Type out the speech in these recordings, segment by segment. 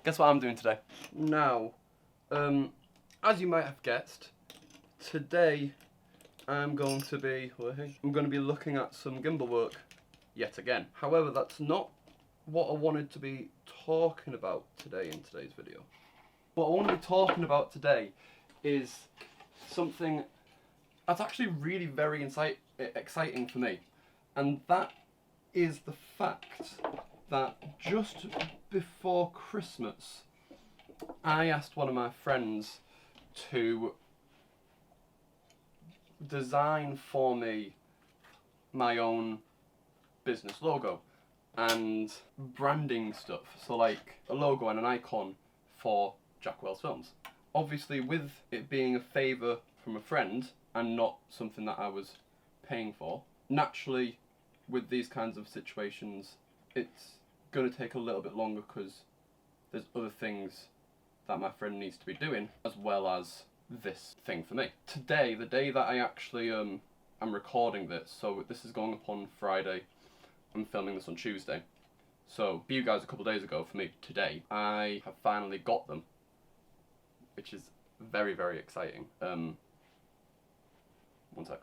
Guess what I'm doing today? Now, as you might have guessed, today I'm going to be looking at some gimbal work yet again. However, that's not what I wanted to be talking about today in today's video. What I want to be talking about today is something that's actually really very exciting for me, and that is the fact that just before Christmas I asked one of my friends to design for me my own business logo and branding stuff, so like a logo and an icon for Jack Wells Films. Obviously, with it being a favour from a friend and not something that I was paying for, naturally with these kinds of situations it's going to take a little bit longer because there's other things that my friend needs to be doing as well as this thing for me. Today, the day that I actually am recording this, so this is going up on Friday, I'm filming this on Tuesday, so for you guys a couple of days ago, for me today, I have finally got them, which is very, very exciting. One sec.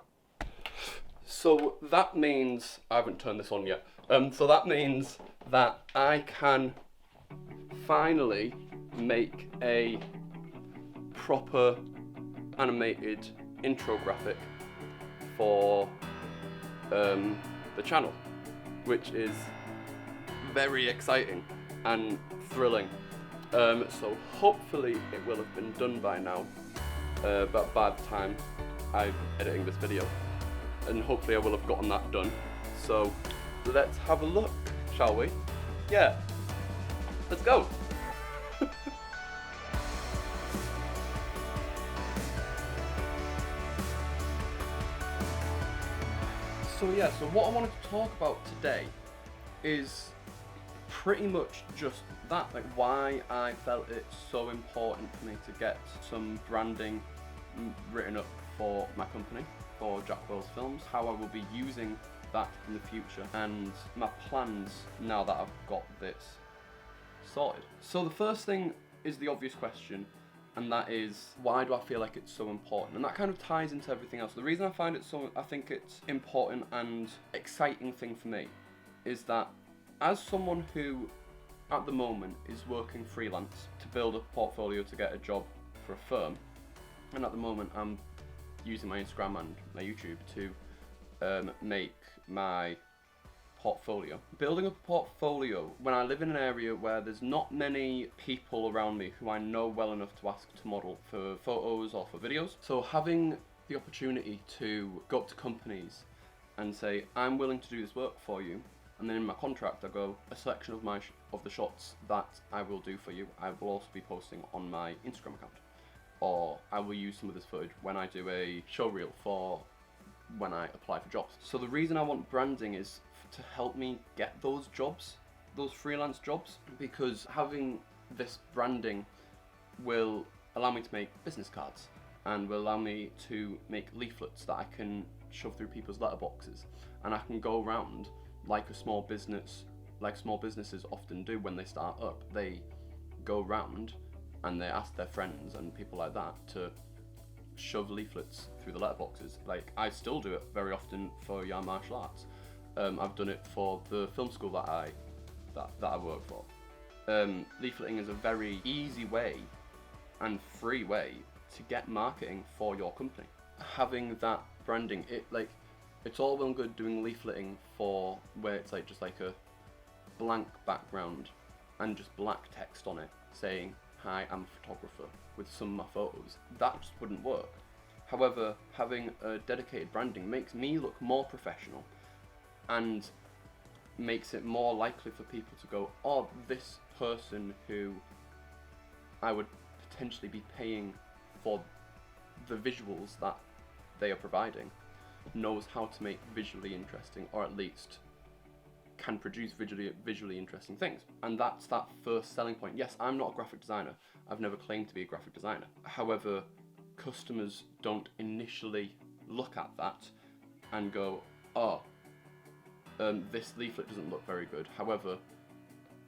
So that means, I haven't turned this on yet, so that means that I can finally make a proper animated intro graphic for the channel, which is very exciting and thrilling. So hopefully it will have been done by now, but by the time I'm editing this video, and hopefully I will have gotten that done. So let's have a look, shall we? Yeah, let's go. So what I wanted to talk about today is pretty much just that, like why I felt it's so important for me to get some branding written up for my company, for Jack Wells Films, how I will be using that in the future, and my plans now that I've got this sorted. So the first thing is the obvious question, and that is, why do I feel like it's so important? And that kind of ties into everything else. The reason I think it's important and exciting thing for me is that as someone who at the moment is working freelance to build a portfolio to get a job for a firm, and at the moment I'm using my Instagram and my YouTube to make my portfolio. Building a portfolio when I live in an area where there's not many people around me who I know well enough to ask to model for photos or for videos. So having the opportunity to go up to companies and say, I'm willing to do this work for you, and then in my contract I go, a selection of the shots that I will do for you, I will also be posting on my Instagram account. Or I will use some of this footage when I do a show reel for when I apply for jobs. So the reason I want branding is to help me get those jobs, those freelance jobs, because having this branding will allow me to make business cards and will allow me to make leaflets that I can shove through people's letterboxes, and I can go around like small businesses often do when they start up. They go round and they ask their friends and people like that to shove leaflets through the letterboxes. Like, I still do it very often for Yarn Martial Arts. I've done it for the film school that I work for. Leafleting is a very easy way and free way to get marketing for your company. Having that branding, it's all well and good doing leafleting for where it's like just like a blank background and just black text on it saying, hi, I'm a photographer, with some of my photos. That just wouldn't work. However, having a dedicated branding makes me look more professional and makes it more likely for people to go, oh, this person who I would potentially be paying for the visuals that they are providing knows how to make visually interesting, or at least can produce visually interesting things. And that's that first selling point. Yes, I'm not a graphic designer. I've never claimed to be a graphic designer. However, customers don't initially look at that and go, oh, this leaflet doesn't look very good. However,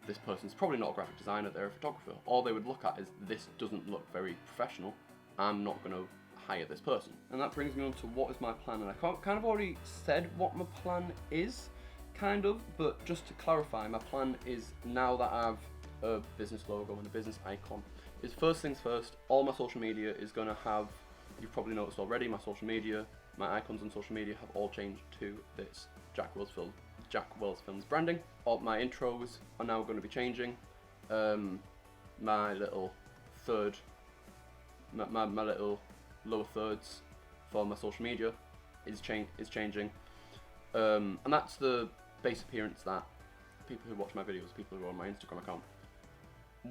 this person's probably not a graphic designer, they're a photographer. All they would look at is, this doesn't look very professional, I'm not going to hire this person. And that brings me on to what is my plan, and I kind of already said what my plan is, kind of, but just to clarify, my plan is, now that I have a business logo and a business icon, is first things first, all my social media is going to have, you've probably noticed already, my social media, my icons on social media have all changed to this Jack Wells Films branding. All my intros are now going to be changing. My little third, my little lower thirds for my social media is changing. And that's the base appearance that people who watch my videos, people who are on my Instagram account,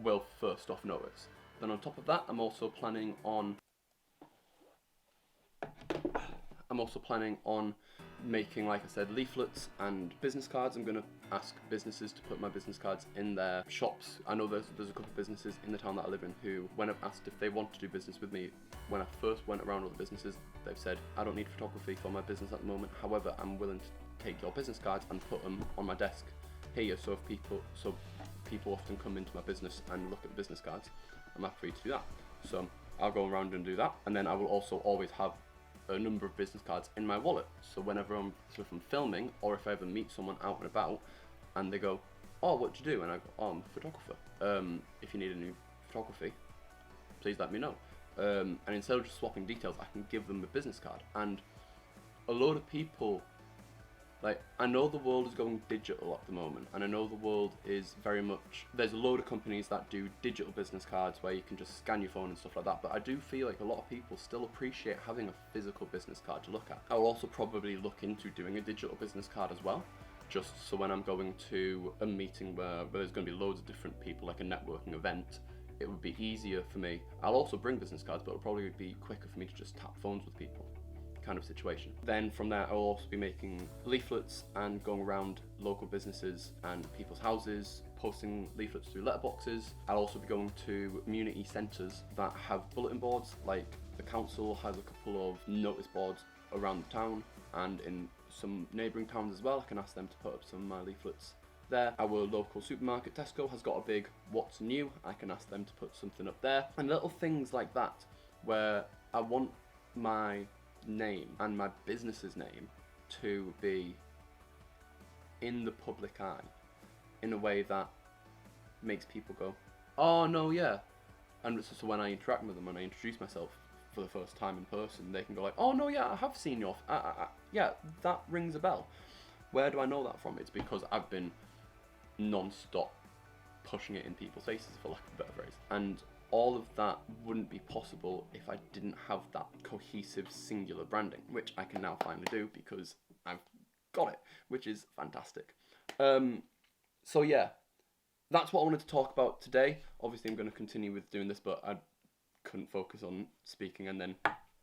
will first off notice. Then on top of that, I'm also planning on making, like I said, leaflets and business cards. I'm going to ask businesses to put my business cards in their shops. I know there's a couple of businesses in the town that I live in who, when I've asked if they want to do business with me, when I first went around all the businesses, they've said, I don't need photography for my business at the moment, however, I'm willing to take your business cards and put them on my desk here, so people often come into my business and look at the business cards, I'm happy to do that. So I'll go around and do that, and then I will also always have a number of business cards in my wallet, so whenever I'm filming, or if I ever meet someone out and about and they go, oh, what do you do? And I go, oh, I'm a photographer. If you need any photography, please let me know. And instead of just swapping details, I can give them a business card. And a load of people, like, I know the world is going digital at the moment, and I know the world is very much, there's a load of companies that do digital business cards where you can just scan your phone and stuff like that, but I do feel like a lot of people still appreciate having a physical business card to look at. I'll also probably look into doing a digital business card as well, just so when I'm going to a meeting where there's going to be loads of different people, like a networking event, it would be easier for me. I'll also bring business cards, but it'll probably be quicker for me to just tap phones with people, kind of situation. Then from there, I'll also be making leaflets and going around local businesses and people's houses, posting leaflets through letterboxes. I'll also be going to community centres that have bulletin boards, like the council has a couple of notice boards around the town, and in some neighbouring towns as well. I can ask them to put up some of my leaflets there. Our local supermarket, Tesco, has got a big what's new. I can ask them to put something up there. And little things like that, where I want my name and my business's name to be in the public eye in a way that makes people go, oh no, yeah. And so when I interact with them and I introduce myself for the first time in person, they can go like, oh no, yeah, I have seen your, yeah, that rings a bell. Where do I know that from? It's because I've been non-stop pushing it in people's faces, for lack of a better phrase. And all of that wouldn't be possible if I didn't have that cohesive singular branding, which I can now finally do because I've got it, which is fantastic. So yeah, that's what I wanted to talk about today. Obviously I'm going to continue with doing this, but I couldn't focus on speaking and then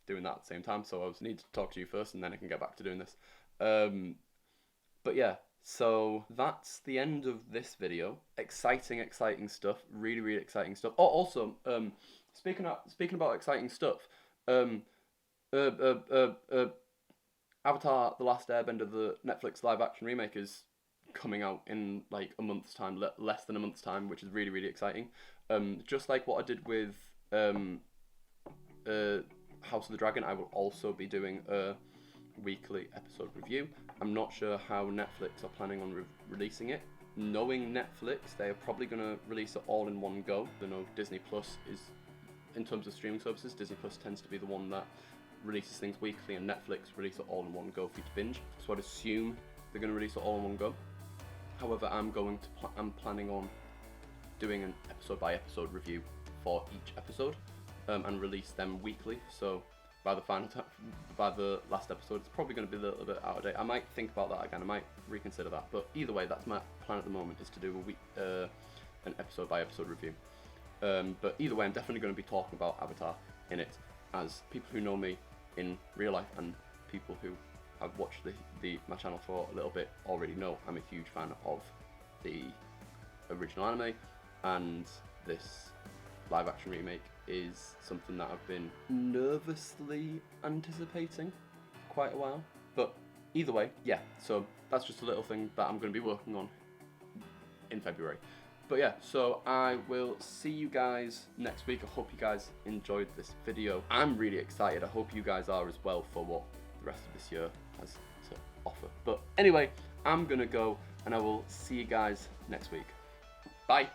doing that at the same time, so I need to talk to you first and then I can get back to doing this. But yeah, so that's the end of this video. Exciting stuff. Really, really exciting stuff. Oh, also, speaking about exciting stuff, Avatar: The Last Airbender, the Netflix live-action remake, is coming out in like a month's time, less than a month's time, which is really, really exciting. Just like what I did with House of the Dragon, I will also be doing a weekly episode review. I'm not sure how Netflix are planning on releasing it. Knowing Netflix, they are probably going to release it all in one go. I know Disney Plus is, in terms of streaming services, Disney Plus tends to be the one that releases things weekly, and Netflix release it all in one go for you to binge. So I'd assume they're going to release it all in one go. However, I'm planning on doing an episode by episode review for each episode, and release them weekly. So by the last episode, it's probably going to be a little bit out of date. I might think about that again. I might reconsider that. But either way, that's my plan at the moment, is to do an episode by episode review. But either way, I'm definitely going to be talking about Avatar in it, as people who know me in real life and people who have watched my channel for a little bit already know I'm a huge fan of the original anime, and this live action remake is something that I've been nervously anticipating quite a while. But either way, yeah, so that's just a little thing that I'm going to be working on in February. But yeah, so I will see you guys next week. I hope you guys enjoyed this video. I'm really excited. I hope you guys are as well for what the rest of this year has to offer. But anyway, I'm gonna go and I will see you guys next week. Bye.